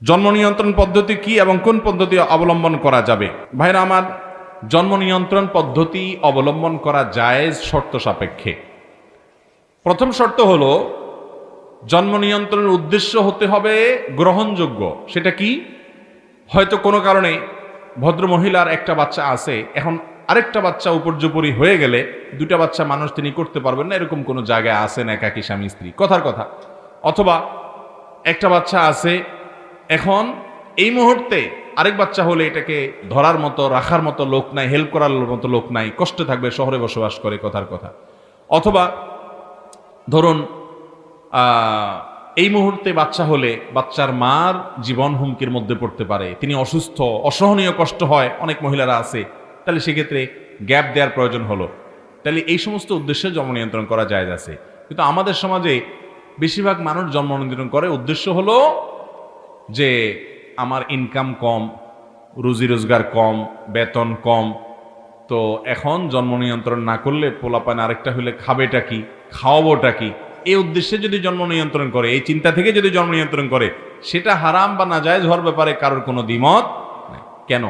জন্ম নিয়ন্ত্রণ পদ্ধতি কি এবং কোন পদ্ধতি অবলম্বন করা যাবে? ভাইরা আমার, জন্ম নিয়ন্ত্রণ পদ্ধতি অবলম্বন করা জায়েজ শর্ত সাপেক্ষে। প্রথম শর্ত হলো জন্ম নিয়ন্ত্রণের উদ্দেশ্য হতে হবে গ্রহণযোগ্য। সেটা কি? হয়তো কোনো কারণে ভদ্র মহিলার একটা বাচ্চা আছে, এখন আরেকটা বাচ্চা উপর্যুপরি হয়ে গেলে দুটা বাচ্চা মানুষ তিনি করতে পারবেন না, এরকম কোনো জায়গায় আছেন একাকী স্বামী স্ত্রী, কথার কথা। অথবা একটা বাচ্চা আছে, এখন এই মুহূর্তে আরেক বাচ্চা হলে এটাকে ধরার মতো রাখার মতো লোক নাই, হেল্প করার মতো লোক নাই, কষ্টে থাকবে, শহরে বসবাস করে, কথার কথা। অথবা ধরুন এই মুহূর্তে বাচ্চা হলে বাচ্চার মার জীবন হুমকির মধ্যে পড়তে পারে, তিনি অসুস্থ, অসহনীয় কষ্ট হয়, অনেক মহিলারা আছে, তাহলে সেক্ষেত্রে গ্যাপ দেওয়ার প্রয়োজন হলো, তাহলে এই সমস্ত উদ্দেশ্যে জন্ম নিয়ন্ত্রণ করা জায়েজ আছে। কিন্তু আমাদের সমাজে বেশিরভাগ মানুষ জন্ম নিয়ন্ত্রণ করে উদ্দেশ্য হলো যে আমার ইনকাম কম, রুজি রোজগার কম, বেতন কম, তো এখন জন্ম নিয়ন্ত্রণ না করলে পোলাপান আরেকটা হলে খাবেটা কি, খাওয়াবোটা কি, এই উদ্দেশ্যে যদি জন্ম নিয়ন্ত্রণ করে, এই চিন্তা থেকে যদি জন্ম নিয়ন্ত্রণ করে, সেটা হারাম বা নাজায়েজ হওয়ার ব্যাপারে কারোর কোনো দ্বিমত নেই। কেন?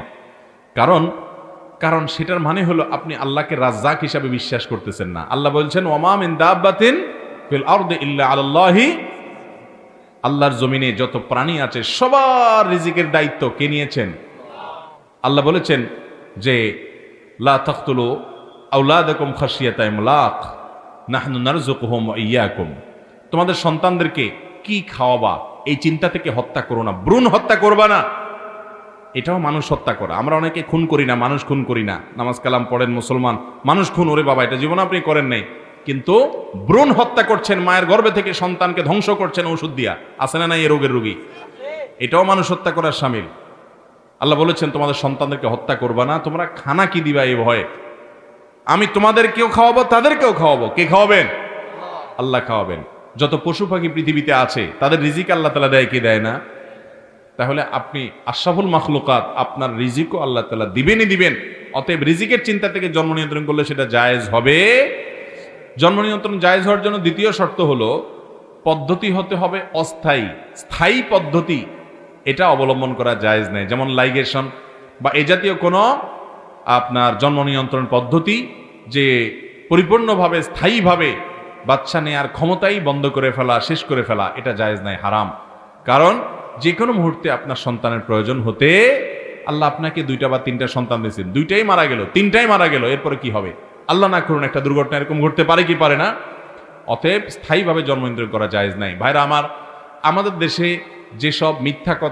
কারণ সেটার মানে হলো আপনি আল্লাহকে রাজ্জাক হিসাবে বিশ্বাস করতেছেন না। আল্লাহ বলছেন ওয়ামা মিন দাব্বাতিন ফিল আরদি ইল্লা আলাল্লাহি, আল্লাহর জমিনে যত প্রাণী আছে সবার রিজিকের দায়িত্ব কে নিয়েছেন? আল্লাহ বলেছেন যে লা তাকতুলু আওলাদাকুম খাশিয়াতা ইমলাক নাহনু নারযুকুহুম ওয়া ইয়্যাকুম, তোমাদের সন্তানদেরকে কি খাওয়াবা এই চিন্তা থেকে হত্যা করো না, ভ্রূণ হত্যা করবা না। এটাও মানুষ হত্যা করা। আমরা অনেকে খুন করি না, মানুষ খুন করি না, নামাজ কালাম পড়েন মুসলমান, মানুষ খুন, ওরে বাবা এটা জীবন আপনি করেন নাই, কিন্তু ভ্রূণ হত্যা করছেন, মায়ের গর্ভে থেকে সন্তানকে ধ্বংস করছেন ওষুধ দিয়া, আছে না নাই এই রোগের রোগী, এটাও মানুষ হত্যা করার শামিল। আল্লাহ বলেছেন তোমাদের সন্তানদেরকে হত্যা করবা না, তোমরা খানা কি দিবা এই ভয়ে, আমি তোমাদেরকেও খাওয়াবো তাদেরকেও খাওয়াবো। কে খাওয়াবেন? আল্লাহ খাওয়াবেন। যত পশু পাখি পৃথিবীতে আছে তাদের রিজিক আল্লাহ তাআলা দেয় কি দেয় না? তাহলে আপনি আশরাফুল মাখলুকাত, আপনার রিজিকও আল্লাহ তাআলা দিবেনই দিবেন। অতএব রিজিকের চিন্তা থেকে জন্ম নিয়ন্ত্রণ করলে সেটা জায়েজ হবে। জন্ম নিয়ন্ত্রণ জায়েজ হওয়ার জন্য দ্বিতীয় শর্ত হলো পদ্ধতি হতে হবে অস্থায়ী। স্থায়ী পদ্ধতি এটা অবলম্বন করা জায়েজ নেই, যেমন লাইগেশন বা এ জাতীয় কোনো আপনার জন্ম নিয়ন্ত্রণ পদ্ধতি যে পরিপূর্ণভাবে স্থায়ীভাবে বাচ্চা নেয়ার ক্ষমতাই বন্ধ করে ফেলা, শেষ করে ফেলা, এটা জায়েজ নাই, হারাম। কারণ যে কোনো মুহূর্তে আপনার সন্তানের প্রয়োজন হতে, আল্লাহ আপনাকে দুইটা বা তিনটা সন্তান দিয়েছেন, দুইটাই মারা গেল, তিনটাই মারা গেল, এরপরে কি হবে? আল্লাহ না করুন একটা দুর্ঘটনা এরকম ঘটতে পারে কি পারে না? অতএব স্থায়ীভাবে জন্ম নিয়ন্ত্রণ করা জায়েজ নাই। ভাইরা আমার, আমাদের দেশে যেসব মিথ্যা কথা